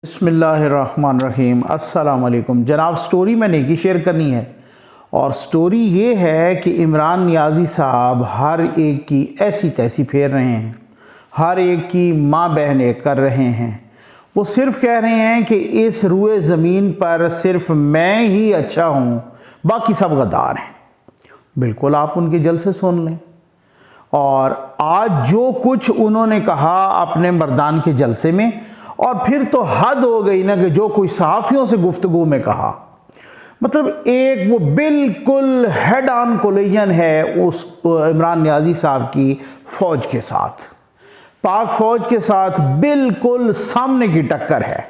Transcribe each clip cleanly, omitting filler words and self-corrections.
बिस्मिल्लाहिर्रहमानिर्रहीम। अस्सलाम वालेकुम जनाब। स्टोरी मैंने एक ही शेयर करनी है और स्टोरी ये है कि इमरान नियाज़ी साहब हर एक की ऐसी तैसी फेर रहे हैं, हर एक की माँ बहनें कर रहे हैं। वो सिर्फ कह रहे हैं कि इस रुए ज़मीन पर सिर्फ मैं ही अच्छा हूँ, बाकी सब गद्दार हैं। बिल्कुल आप उनके जलसे सुन लें। और आज जो कुछ उन्होंने कहा अपने मर्दान के जलसे में, और फिर तो हद हो गई ना कि जो कोई सहाफ़ियों से गुफ्तगू में कहा, मतलब एक वो बिल्कुल हेड ऑन कोलिजन है उस इमरान नियाज़ी साहब की फ़ौज के साथ, पाक फ़ौज के साथ बिल्कुल सामने की टक्कर है।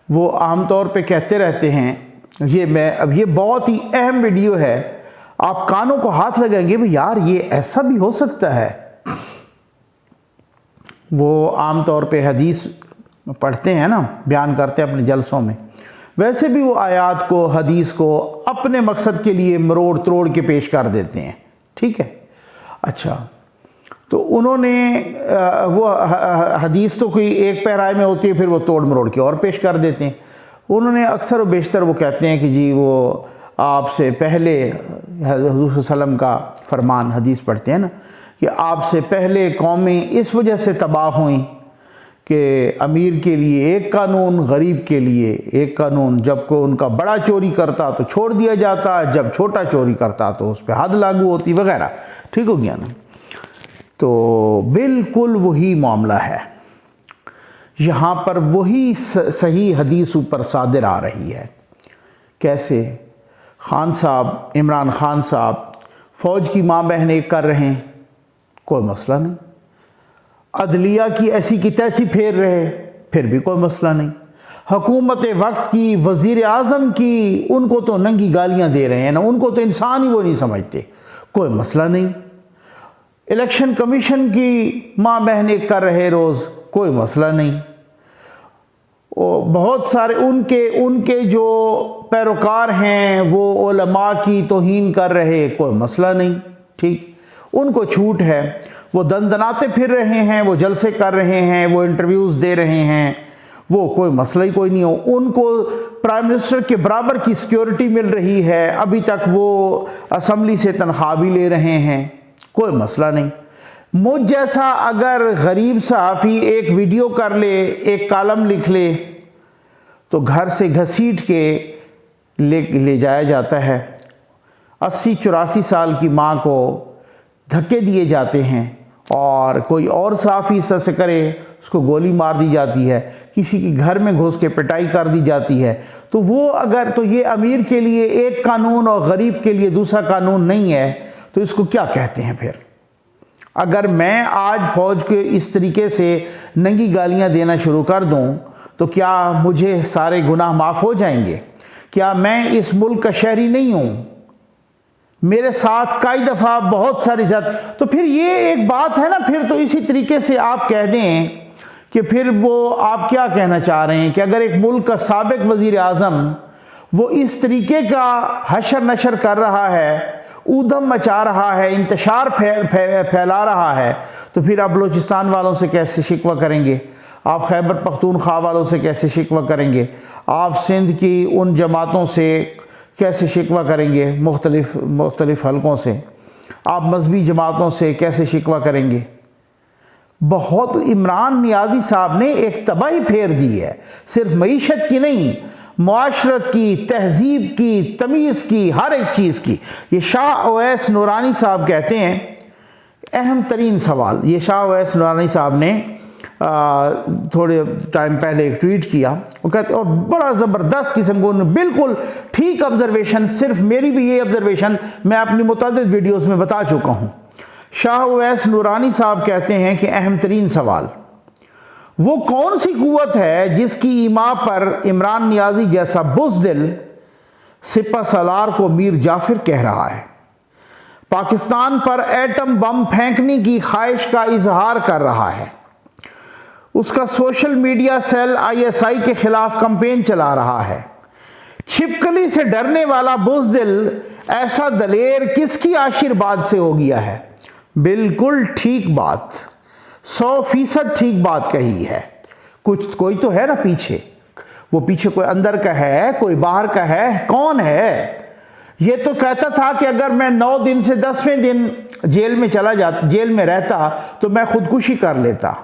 वो आमतौर पे कहते रहते हैं, अब ये बहुत ही अहम वीडियो है, आप कानों को हाथ लगाएंगे भी यार ये ऐसा भी हो सकता है। वो आमतौर पे हदीस पढ़ते हैं ना, बयान करते हैं अपने जलसों में, वैसे भी वो आयात को, हदीस को अपने मकसद के लिए मरोड़ तोड़ के पेश कर देते हैं। ठीक है, अच्छा, तो उन्होंने वो हदीस तो कोई एक पैराए में होती है, फिर वो तोड़ मरोड़ के और पेश कर देते हैं। उन्होंने अक्सर व बेशतर वो कहते हैं कि जी वो आपसे पहले हुज़ूर सल्लम का फरमान, हदीस पढ़ते हैं ना कि आपसे पहले कौमें इस वजह से तबाह हुई कि अमीर के लिए एक कानून, गरीब के लिए एक कानून। जब कोई उनका बड़ा चोरी करता तो छोड़ दिया जाता, जब छोटा चोरी करता तो उस पर हद लागू होती वगैरह। ठीक हो गया ना। तो बिल्कुल वही मामला है यहाँ पर, वही सही हदीस ऊपर सादिर आ रही है। कैसे? खान साहब, इमरान खान साहब फ़ौज की माँ बहनें कर रहे हैं, कोई मसला नहीं। अदलिया की ऐसी की तैसी फेर रहे, फिर भी कोई मसला नहीं। हुकूमत वक्त की, वज़ीर आज़म की, उनको तो नंगी गालियां दे रहे हैं ना, उनको तो इंसान ही वो नहीं समझते, कोई मसला नहीं। इलेक्शन कमीशन की माँ बहनें कर रहे रोज़, कोई मसला नहीं। बहुत सारे उनके जो पैरोकार हैं वो उलमा की तौहीन कर रहे, कोई मसला नहीं। ठीक, उनको छूट है, वो दंदनाते फिर रहे हैं, वो जलसे कर रहे हैं, वो इंटरव्यूज़ दे रहे हैं, वो कोई मसला ही कोई नहीं हो। उनको प्राइम मिनिस्टर के बराबर की सिक्योरिटी मिल रही है, अभी तक वो असम्बली से तनख्वाह भी ले रहे हैं, कोई मसला नहीं। मुझ जैसा अगर गरीब सहाफ़ी एक वीडियो कर ले, एक कॉलम लिख ले, तो घर से घसीट के ले जाया जाता है। 80-84 साल की माँ को धक्के दिए जाते हैं, और कोई और सहाफ़ी से करे उसको गोली मार दी जाती है, किसी के घर में घुस के पिटाई कर दी जाती है। तो वो अगर, तो ये अमीर के लिए एक कानून और गरीब के लिए दूसरा कानून नहीं है, तो इसको क्या कहते हैं फिर? अगर मैं आज फ़ौज के इस तरीके से नंगी गालियां देना शुरू कर दूं, तो क्या मुझे सारे गुनाह माफ़ हो जाएंगे? क्या मैं इस मुल्क का शहरी नहीं हूँ? मेरे साथ कई दफ़ा बहुत सारी तो फिर ये एक बात है ना। फिर तो इसी तरीके से आप कह दें कि फिर वो आप क्या कहना चाह रहे हैं कि अगर एक मुल्क का साबिक वज़ीर आज़म वो इस तरीके का हशर नशर कर रहा है, ऊधम मचा रहा है, इंतशार फैला रहा है, तो फिर आप बलूचिस्तान वालों से कैसे शिकवा करेंगे? आप खैबर पख्तूनख्वा वालों से कैसे शिकवा करेंगे? आप सिंध की उन जमातों से कैसे शिकवा करेंगे? मुख्तलिफ हलकों से आप मजहबी जमातों से कैसे शिकवा करेंगे? बहुत इमरान नियाज़ी साहब ने एक तबाही फेर दी है, सिर्फ मईशत की नहीं, मुआशरत की, तहजीब की, तमीज़ की, हर एक चीज़ की। ये शाह ओवैस नूरानी साहब कहते हैं, अहम तरीन सवाल, ये शाह ओवैस नूरानी साहब ने थोड़े टाइम पहले एक ट्वीट किया। वो कहते, और बड़ा ज़बरदस्त किस्म को, बिल्कुल ठीक ऑब्जर्वेशन, सिर्फ मेरी भी ये ऑब्जर्वेशन मैं अपनी मुतअद्दिद वीडियोस में बता चुका हूँ। शाह ओवैस नूरानी साहब कहते हैं कि अहम तरीन सवाल, वो कौन सी कुव्वत है जिसकी ईमा पर इमरान नियाज़ी जैसा बुज़दिल सिपह सालार को मीर जाफिर कह रहा है, पाकिस्तान पर एटम बम फेंकने की ख्वाहिश का इजहार कर रहा है, उसका सोशल मीडिया सेल ISI के खिलाफ कैंपेन चला रहा है। छिपकली से डरने वाला बुज़दिल ऐसा दलेर किसकी आशीर्वाद से हो गया है? बिल्कुल ठीक बात, 100% ठीक बात कही है। कोई तो है ना पीछे, वो पीछे कोई अंदर का है, कोई बाहर का है, कौन है? ये तो कहता था कि अगर मैं 9 दिन से 10वें दिन जेल में रहता तो मैं खुदकुशी कर लेता।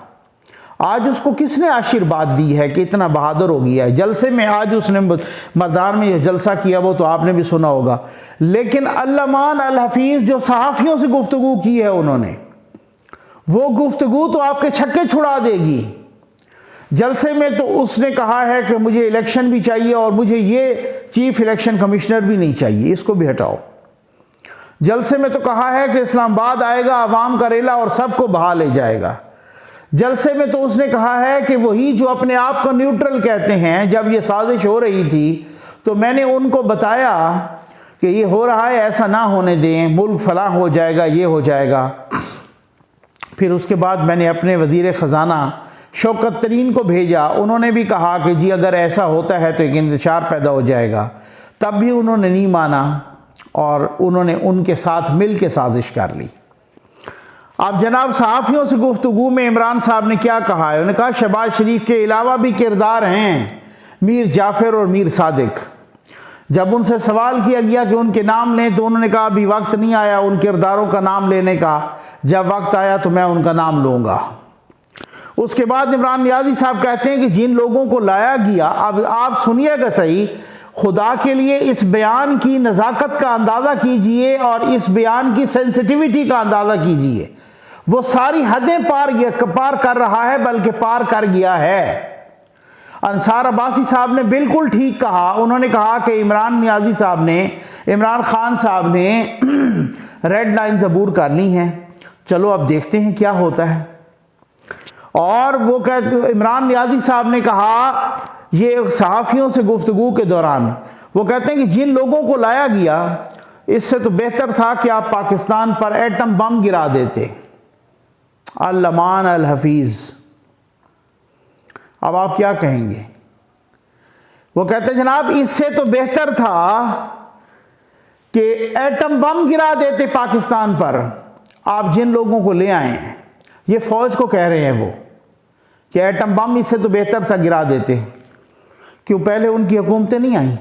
आज उसको किसने आशीर्वाद दी है कि इतना बहादुर हो गया है? जलसे में आज उसने मदार में जो जलसा किया वो तो आपने भी सुना होगा। लेकिन अल्लामान अल हफीज जो सहाफ़ियों से गुफ्तगू की है उन्होंने, वो गुफ्तगू तो आपके छक्के छुड़ा देगी। जलसे में तो उसने कहा है कि मुझे इलेक्शन भी चाहिए और मुझे ये चीफ इलेक्शन कमिश्नर भी नहीं चाहिए, इसको भी हटाओ। जलसे में तो कहा है कि इस्लामाबाद आएगा, आवाम का रेला और सबको बहा ले जाएगा। जलसे में तो उसने कहा है कि वही जो अपने आप को न्यूट्रल कहते हैं, जब ये साजिश हो रही थी तो मैंने उनको बताया कि ये हो रहा है, ऐसा ना होने दें, मुल्क फलाह हो जाएगा, ये हो जाएगा। फिर उसके बाद मैंने अपने वज़ीर ख़जाना शौकत तरीन को भेजा, उन्होंने भी कहा कि जी अगर ऐसा होता है तो एक इंतशार पैदा हो जाएगा। तब भी उन्होंने नहीं माना और उन्होंने उनके साथ मिल के साजिश कर ली। अब जनाब सहाफ़ियों से गुफ्तगू में इमरान साहब ने क्या कहा है? उन्होंने कहा शहबाज शरीफ के अलावा भी किरदार हैं, मीर जाफ़र और मीर सादिक। जब उनसे सवाल किया गया कि उनके नाम लें तो उन्होंने कहा अभी वक्त नहीं आया उन किरदारों का नाम लेने का, जब वक्त आया तो मैं उनका नाम लूँगा। उसके बाद इमरान नियाज़ी साहब कहते हैं कि जिन लोगों को लाया गया, अब आप सुनिएगा सही, खुदा के लिए इस बयान की नज़ाकत का अंदाज़ा कीजिए और इस बयान की सेंसिटिविटी का अंदाज़ा कीजिए। वो सारी हदें पार कर रहा है, बल्कि पार कर गया है। अंसार अब्बासी साहब ने बिल्कुल ठीक कहा। उन्होंने कहा कि इमरान खान साहब ने रेड लाइन अबूर कर ली हैं, चलो अब देखते हैं क्या होता है। और वो कहते, इमरान नियाज़ी साहब ने कहा ये सहाफ़ियों से गुफ्तगू के दौरान, वो कहते हैं कि जिन लोगों को लाया गया इससे तो बेहतर था कि आप पाकिस्तान पर एटम बम गिरा देते। अल्लामान अल हफीज़, अब आप क्या कहेंगे? वो कहते हैं जनाब इससे तो बेहतर था कि एटम बम गिरा देते पाकिस्तान पर, आप जिन लोगों को ले आए हैं। ये फ़ौज को कह रहे हैं वो कि एटम बम इससे तो बेहतर था गिरा देते। क्यों पहले उनकी हुकूमतें नहीं आई?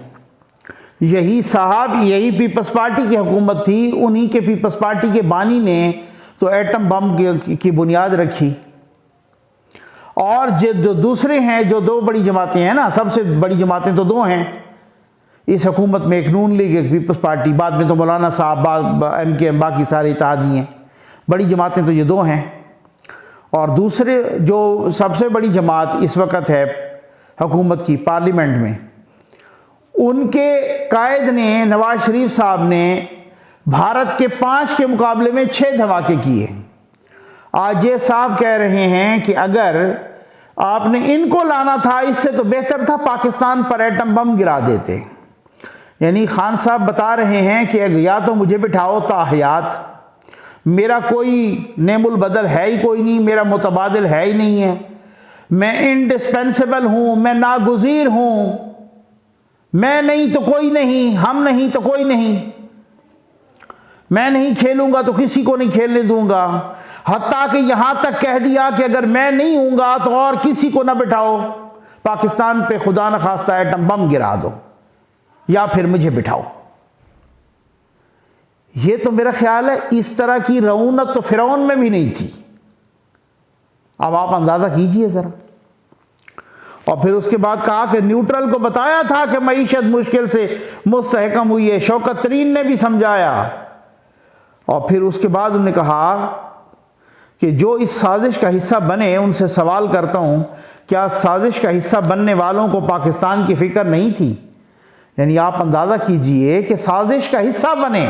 यही पीपल्स पार्टी की हुकूमत थी, उन्हीं के पीपल्स पार्टी के बानी ने तो एटम बम की बुनियाद रखी। और जो दूसरे हैं, जो 2 बड़ी जमातें हैं ना, सबसे बड़ी जमातें तो 2 हैं इस हुकूमत में, एक नून लीग, एक पीपल्स पार्टी, बाद में तो मौलाना साहब, MKM, बाकी सारे इत्तेहादी हैं। बड़ी जमातें तो ये 2 हैं। और दूसरे जो सबसे बड़ी जमात इस वक्त है हुकूमत की पार्लियामेंट में, उनके कायद ने, नवाज शरीफ साहब ने भारत के 5 के मुकाबले में 6 धमाके किए। आज ये साहब कह रहे हैं कि अगर आपने इनको लाना था इससे तो बेहतर था पाकिस्तान पर एटम बम गिरा देते। यानी खान साहब बता रहे हैं कि या तो मुझे बिठाओ ताहयात, मेरा कोई नेमुल बदल है ही कोई नहीं, मेरा मुतबादिल है ही नहीं है, मैं इंडिस्पेंसेबल हूँ, मैं नागुज़ीर हूँ, मैं नहीं तो कोई नहीं, हम नहीं तो कोई नहीं, मैं नहीं खेलूंगा तो किसी को नहीं खेलने दूंगा। हत्ता कि यहां तक कह दिया कि अगर मैं नहीं हूंगा तो और किसी को ना बिठाओ पाकिस्तान पे, खुदा न खास्ता एटम बम गिरा दो या फिर मुझे बिठाओ। ये तो मेरा ख्याल है इस तरह की रऊनत तो फिरौन में भी नहीं थी। अब आप अंदाजा कीजिए जरा। और फिर उसके बाद कहा कि न्यूट्रल को बताया था कि मईशत मुश्किल से मुस्तहकम हुई है, शौकत तरीन ने भी समझाया। और फिर उसके बाद उन्होंने कहा कि जो इस साजिश का हिस्सा बने उनसे सवाल करता हूं, क्या साजिश का हिस्सा बनने वालों को पाकिस्तान की फिक्र नहीं थी? यानी आप अंदाजा कीजिए कि साजिश का हिस्सा बने।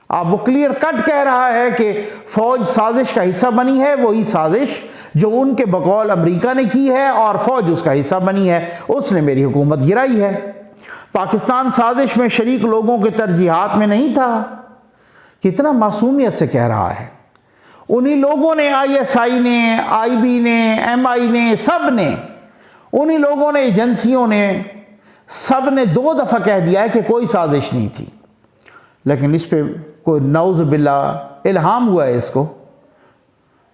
आप वो क्लियर कट कह रहा है कि फौज साजिश का हिस्सा बनी है, वही साजिश जो उनके बकौल अमेरिका ने की है और फौज उसका हिस्सा बनी है, उसने मेरी हुकूमत गिराई है। पाकिस्तान साजिश में शरीक लोगों के तरजीहात में नहीं था। कितना मासूमियत से कह रहा है। उन्हीं लोगों ने, ISI ने, IB ने, MI ने, सब ने, उन्हीं लोगों ने, एजेंसियों ने, सब ने 2 दफ़ा कह दिया है कि कोई साजिश नहीं थी। लेकिन इस पे कोई नौज़ बिल्ला इल्हाम हुआ है इसको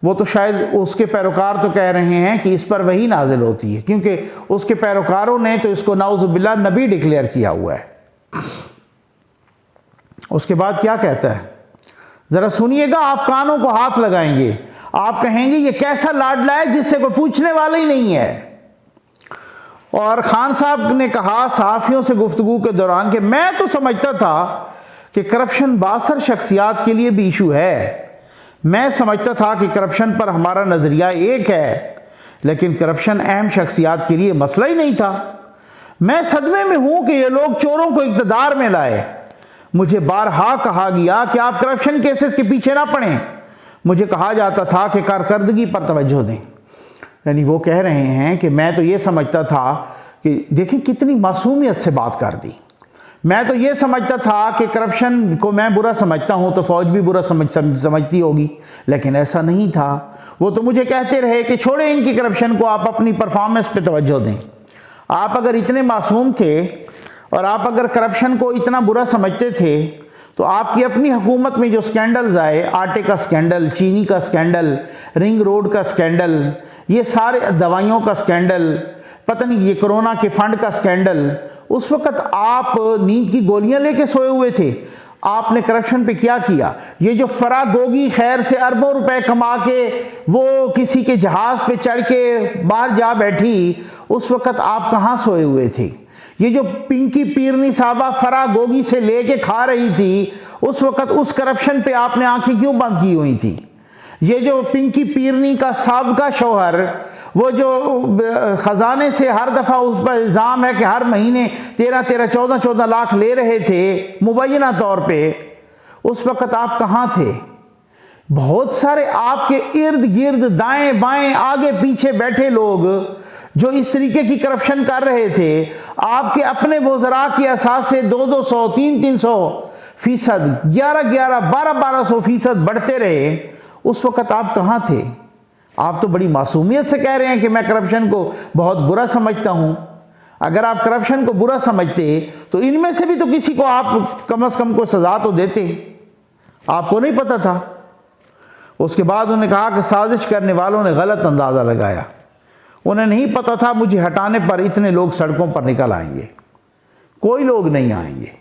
वो तो शायद उसके पैरोकार तो कह रहे हैं कि इस पर वही नाजिल होती है, क्योंकि उसके पैरोकारों ने तो इसको नाउज़ुबिल्लाह नबी डिक्लेयर किया हुआ है। उसके बाद क्या कहता है, ज़रा सुनिएगा, आप कानों को हाथ लगाएंगे, आप कहेंगे ये कैसा लाडला है जिससे कोई पूछने वाला ही नहीं है। और खान साहब ने कहा सहाफ़ियों से गुफ्तगू के दौरान कि मैं तो समझता था कि करप्शन बासर शख्सियात के लिए भी इशू है, मैं समझता था कि करप्शन पर हमारा नज़रिया एक है, लेकिन करप्शन अहम शख्सियात के लिए मसला ही नहीं था। मैं सदमे में हूँ कि ये लोग चोरों को इक़्तिदार में लाए। मुझे बारहा कहा गया कि आप करप्शन केसेस के पीछे ना पड़ें। मुझे कहा जाता था कि कारकर्दगी पर तवज्जो दें। यानी वो कह रहे हैं कि मैं तो ये समझता था कि देखिए कितनी मासूमियत से बात कर दी, मैं तो ये समझता था कि करप्शन को मैं बुरा समझता हूँ तो फ़ौज भी बुरा समझती होगी, लेकिन ऐसा नहीं था। वो तो मुझे कहते रहे कि छोड़े इनकी करप्शन को, आप अपनी परफॉर्मेंस पे तवज्जो दें। आप अगर इतने मासूम थे और आप अगर करप्शन को इतना बुरा समझते थे तो आपकी अपनी हुकूमत में जो स्कैंडल्स आए, आटे का स्कैंडल, चीनी का स्कैंडल, रिंग रोड का स्कैंडल, ये सारे दवाइयों का स्कैंडल, पता नहीं ये कोरोना के फंड का स्कैंडल, उस वक़्त आप नींद की गोलियां लेके सोए हुए थे। आपने करप्शन पे क्या किया? ये जो फरागोगी खैर से अरबों रुपए कमा के वो किसी के जहाज़ पे चढ़ के बाहर जा बैठी, उस वक़्त आप कहाँ सोए हुए थे? ये जो पिंकी पीरनी साहबा फरागोगी से लेके खा रही थी, उस वक़्त उस करप्शन पे आपने आंखें क्यों बंद की हुई थी? ये जो पिंकी पीरनी का साबका शौहर, वो जो ख़जाने से हर दफ़ा उस पर इल्ज़ाम है कि हर महीने 13-14 लाख ले रहे थे मुबैना तौर पे, उस वक़्त आप कहाँ थे? बहुत सारे आपके इर्द गिर्द दाएं बाएं आगे पीछे बैठे लोग जो इस तरीके की करप्शन कर रहे थे, आपके अपने वज़रा के असास से 200, 300% 11, 1200% बढ़ते रहे, उस वक़्त आप कहाँ थे? आप तो बड़ी मासूमियत से कह रहे हैं कि मैं करप्शन को बहुत बुरा समझता हूँ। अगर आप करप्शन को बुरा समझते तो इनमें से भी तो किसी को आप कम से कम को सज़ा तो देते, आपको नहीं पता था। उसके बाद उन्होंने कहा कि साजिश करने वालों ने गलत अंदाज़ा लगाया, उन्हें नहीं पता था मुझे हटाने पर इतने लोग सड़कों पर निकल आएंगे। कोई लोग नहीं आएंगे,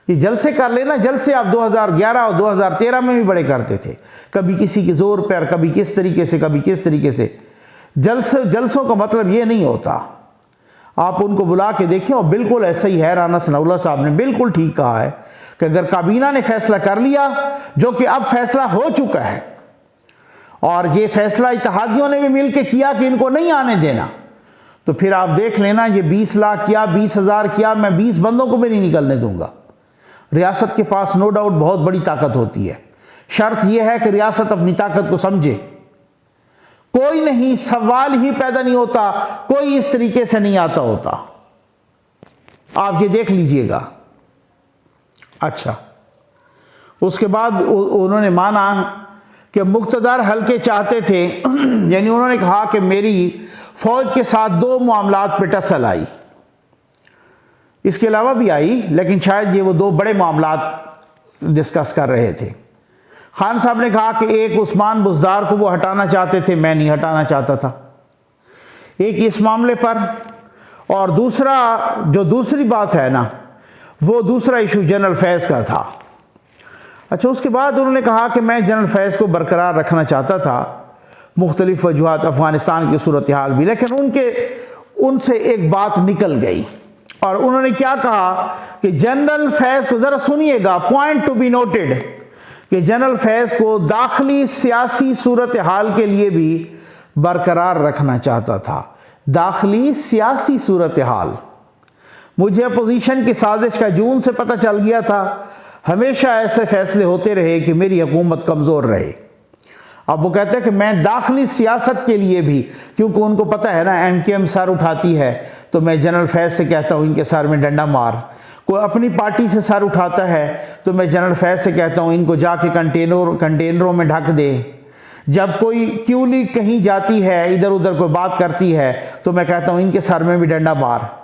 ये जलसे कर लेना, जलसे आप 2011 और 2013 में भी बड़े करते थे, कभी किसी के जोर पर, कभी किस तरीके से, कभी किस तरीके से। जलसों का मतलब ये नहीं होता। आप उनको बुला के देखें, और बिल्कुल ऐसा ही है, राना सनाउल्लाह साहब ने बिल्कुल ठीक कहा है कि अगर काबीना ने फैसला कर लिया, जो कि अब फैसला हो चुका है, और ये फैसला इत्तेहादियों ने भी मिल के किया कि इनको नहीं आने देना, तो फिर आप देख लेना, ये 20 लाख क्या 20,000 क्या, मैं 20 बंदों को भी नहीं निकलने दूंगा। रियासत के पास नो डाउट बहुत बड़ी ताकत होती है, शर्त यह है कि रियासत अपनी ताकत को समझे। कोई नहीं, सवाल ही पैदा नहीं होता, कोई इस तरीके से नहीं आता होता, आप ये देख लीजिएगा। अच्छा, उसके बाद उन्होंने माना कि मुक़्तदर हल्के चाहते थे, यानी उन्होंने कहा कि मेरी फौज के साथ 2 मामलात पे टसल आई, इसके अलावा भी आई, लेकिन शायद ये वो 2 बड़े मामलात डिस्कस कर रहे थे। खान साहब ने कहा कि एक उस्मान बुज़दार को वो हटाना चाहते थे, मैं नहीं हटाना चाहता था, एक इस मामले पर, और दूसरा जो दूसरी बात है ना, वो दूसरा इशू जनरल फैज़ का था। अच्छा, उसके बाद उन्होंने कहा कि मैं जनरल फैज़ को बरकरार रखना चाहता था, मुख्तलिफ वजूहात, अफ़गानिस्तान की सूरत हाल भी, लेकिन उनसे एक बात निकल गई, और उन्होंने क्या कहा कि जनरल फैज़ को, ज़रा सुनिएगा, पॉइंट टू बी नोटेड, कि जनरल फैज़ को दाखिली सियासी सूरत हाल के लिए भी बरकरार रखना चाहता था। दाखिली सियासी सूरत हाल, मुझे अपोजिशन की साजिश का जून से पता चल गया था, हमेशा ऐसे फैसले होते रहे कि मेरी हुकूमत कमज़ोर रहे। अब वो कहते हैं कि मैं दाखिली सियासत के लिए भी, क्योंकि उनको पता है ना MKM सर उठाती है, तो मैं जनरल फैज़ से कहता हूँ इनके सर में डंडा मार। कोई अपनी पार्टी से सर उठाता है तो मैं जनरल फैज़ से कहता हूँ इनको जाके कंटेनरों में ढक दे। जब कोई क्यू लीग कहीं जाती है, इधर उधर कोई बात करती है, तो मैं कहता हूँ इनके सर में भी डंडा मार।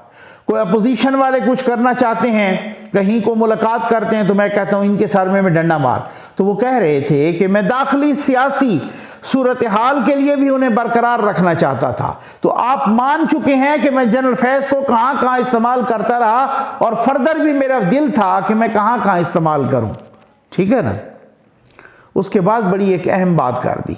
कोई अपोजिशन वाले कुछ करना चाहते हैं, कहीं को मुलाकात करते हैं, तो मैं कहता हूँ इनके सर में डंडा मार। तो वो कह रहे थे कि मैं दाखिली सियासी सूरत हाल के लिए भी उन्हें बरकरार रखना चाहता था। तो आप मान चुके हैं कि मैं जनरल फैज़ को कहाँ कहाँ इस्तेमाल करता रहा और फर्दर भी मेरा दिल था कि मैं कहाँ कहाँ इस्तेमाल करूँ, ठीक है ना। उसके बाद बड़ी एक अहम बात कर दी।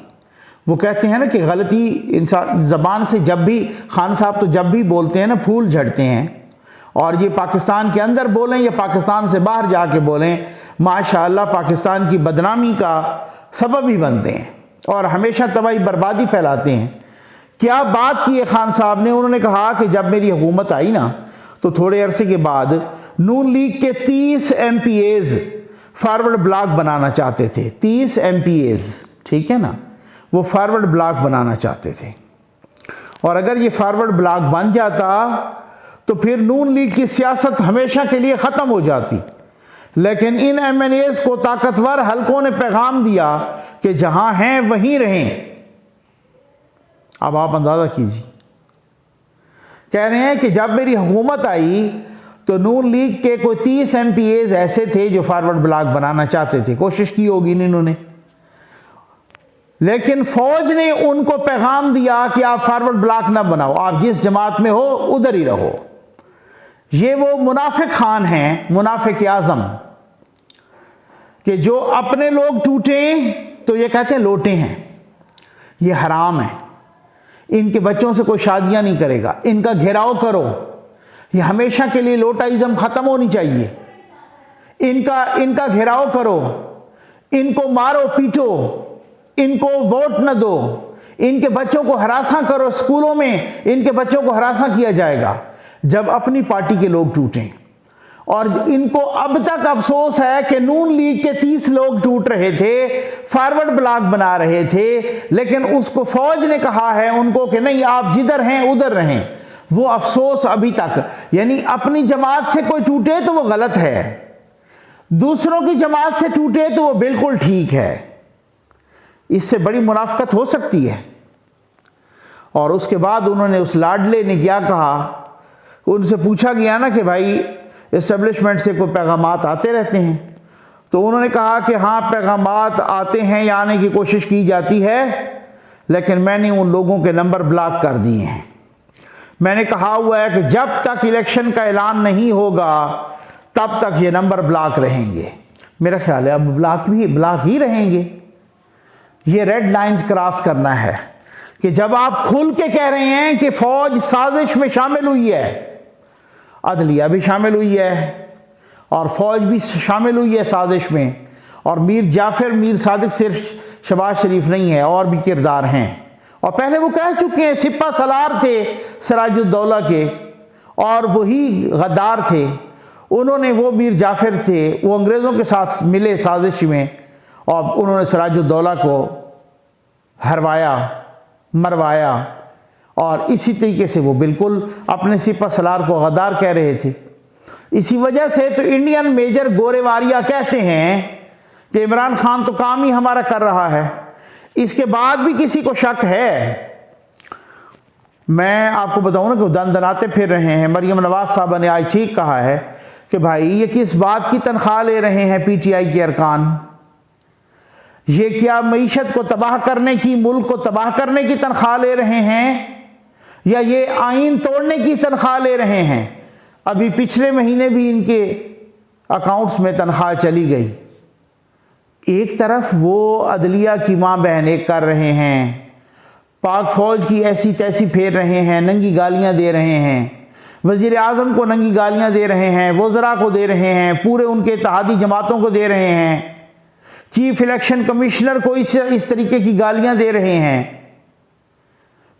वो कहते हैं ना कि गलती इंसान ज़बान से जब भी, खान साहब तो जब भी बोलते हैं ना फूल झड़ते हैं, और ये पाकिस्तान के अंदर बोलें या पाकिस्तान से बाहर जाके बोलें, माशाअल्लाह पाकिस्तान की बदनामी का सबब ही बनते हैं और हमेशा तबाही बर्बादी फैलाते हैं। क्या बात की है खान साहब ने, उन्होंने कहा कि जब मेरी हुकूमत आई ना तो थोड़े अरसे के बाद नून लीग के 30 MPAs फॉरवर्ड ब्लॉक बनाना चाहते थे। 30 MPAs, ठीक है ना, वो फॉरवर्ड ब्लॉक बनाना चाहते थे। और अगर ये फॉरवर्ड ब्लॉक बन जाता तो फिर नून लीग की सियासत हमेशा के लिए ख़त्म हो जाती। लेकिन इन MNAs को ताकतवर हलकों ने पैगाम दिया कि जहां हैं वहीं रहें। अब आप अंदाज़ा कीजिए, कह रहे हैं कि जब मेरी हुकूमत आई तो नून लीग के कोई 30 MPAs ऐसे थे जो फॉरवर्ड ब्लॉक बनाना चाहते थे। कोशिश की होगी इन्होंने, लेकिन फौज ने उनको पैगाम दिया कि आप फॉरवर्ड ब्लॉक ना बनाओ, आप जिस जमात में हो उधर ही रहो। ये वो मुनाफिक खान हैं, मुनाफिक आज़म, कि जो अपने लोग टूटे तो ये कहते हैं लोटे हैं, ये हराम है, इनके बच्चों से कोई शादियां नहीं करेगा, इनका घेराव करो, ये हमेशा के लिए लोटाइज़म ख़त्म होनी चाहिए, इनका घेराव करो, इनको मारो पीटो, इनको वोट न दो, इनके बच्चों को हरासा करो, स्कूलों में इनके बच्चों को हरासा किया जाएगा जब अपनी पार्टी के लोग टूटें। और इनको अब तक अफसोस है कि नून लीग के 30 लोग टूट रहे थे, फॉरवर्ड ब्लॉक बना रहे थे, लेकिन उसको फौज ने कहा है उनको कि नहीं, आप जिधर हैं उधर रहें। वो अफसोस अभी तक, यानी अपनी जमात से कोई टूटे तो वो गलत है, दूसरों की जमात से टूटे तो वो बिल्कुल ठीक है। इससे बड़ी मुनाफकत हो सकती है। और उसके बाद उन्होंने उस लाडले ने क्या कहा, उनसे पूछा गया ना कि भाई इस्टेब्लिशमेंट से कोई पैगामात आते रहते हैं, तो उन्होंने कहा कि हाँ पैगामात आते हैं या आने की कोशिश की जाती है, लेकिन मैंने उन लोगों के नंबर ब्लॉक कर दिए हैं। मैंने कहा हुआ है कि जब तक इलेक्शन का ऐलान नहीं होगा तब तक ये नंबर ब्लॉक रहेंगे। मेरा ख्याल है अब ब्लॉक ही रहेंगे। ये रेड लाइंस क्रॉस करना है कि जब आप खुल के कह रहे हैं कि फौज साजिश में शामिल हुई है, अदलिया भी शामिल हुई है और फौज भी शामिल हुई है साजिश में, और मीर जाफर मीर सादिक सिर्फ शहबाज शरीफ नहीं है, और भी किरदार हैं। और पहले वो कह चुके हैं सिपा सलार थे सिराजुद्दौला के, और वही गद्दार थे, उन्होंने, वो मीर जाफर थे, वो अंग्रेज़ों के साथ मिले साजिश में और उन्होंने सिराजुद्दौला को हरवाया, मरवाया, और इसी तरीके से वो बिल्कुल अपने सिपा सलार को गद्दार कह रहे थे। इसी वजह से तो इंडियन मेजर गोरेवारिया कहते हैं कि इमरान खान तो काम ही हमारा कर रहा है। इसके बाद भी किसी को शक है, मैं आपको बताऊं ना कि दंदनाते फिर रहे हैं। मरियम नवाज साहब ने आज ठीक कहा है कि भाई ये किस बात की तनख्वाह ले रहे हैं PTI के अरकान, ये क्या मईशत को तबाह करने की, मुल्क को तबाह करने की तनख्वाह ले रहे हैं, या ये आइन तोड़ने की तनख्वाह ले रहे हैं। अभी पिछले महीने भी इनके अकाउंट्स में तनख्वाह चली गई। एक तरफ वो अदलिया की माँ बहनें कर रहे हैं, पाक फौज की ऐसी तैसी फेर रहे हैं, नंगी गालियां दे रहे हैं, वज़ीर आज़म को नंगी गालियां दे रहे हैं, वज़रा को दे रहे हैं, पूरे उनके इत्तेहादी जमातों को दे रहे हैं, चीफ इलेक्शन कमिश्नर को इस तरीके की गालियां दे रहे हैं।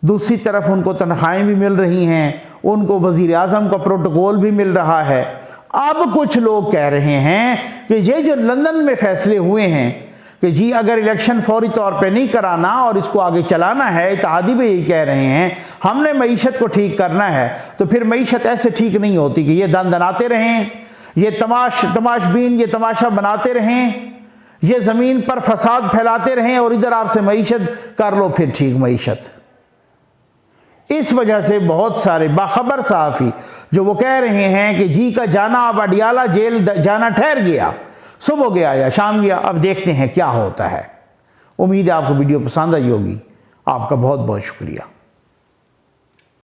दूसरी तरफ उनको तनख्वाहें भी मिल रही हैं, उनको वज़ीर आज़म का प्रोटोकॉल भी मिल रहा है। अब कुछ लोग कह रहे हैं कि ये जो लंदन में फैसले हुए हैं कि जी अगर इलेक्शन फौरी तौर पे नहीं कराना और इसको आगे चलाना है, इत्तेहादी भी यही कह रहे हैं, हमने मईशत को ठीक करना है, तो फिर मईशत ऐसे ठीक नहीं होती कि ये दंदनाते रहें, ये तमाशबीन ये तमाशा बनाते रहें, ये ज़मीन पर फसाद फैलाते रहें और इधर आपसे मईशत कर लो फिर ठीक मईशत। इस वजह से बहुत सारे बाखबर सहाफ़ी जो वो कह रहे हैं कि जी का जाना अब अडियाला जेल जाना ठहर गया, सुबह गया या शाम गया, अब देखते हैं क्या होता है, उम्मीद है आपको वीडियो पसंद आई होगी। आपका बहुत बहुत शुक्रिया।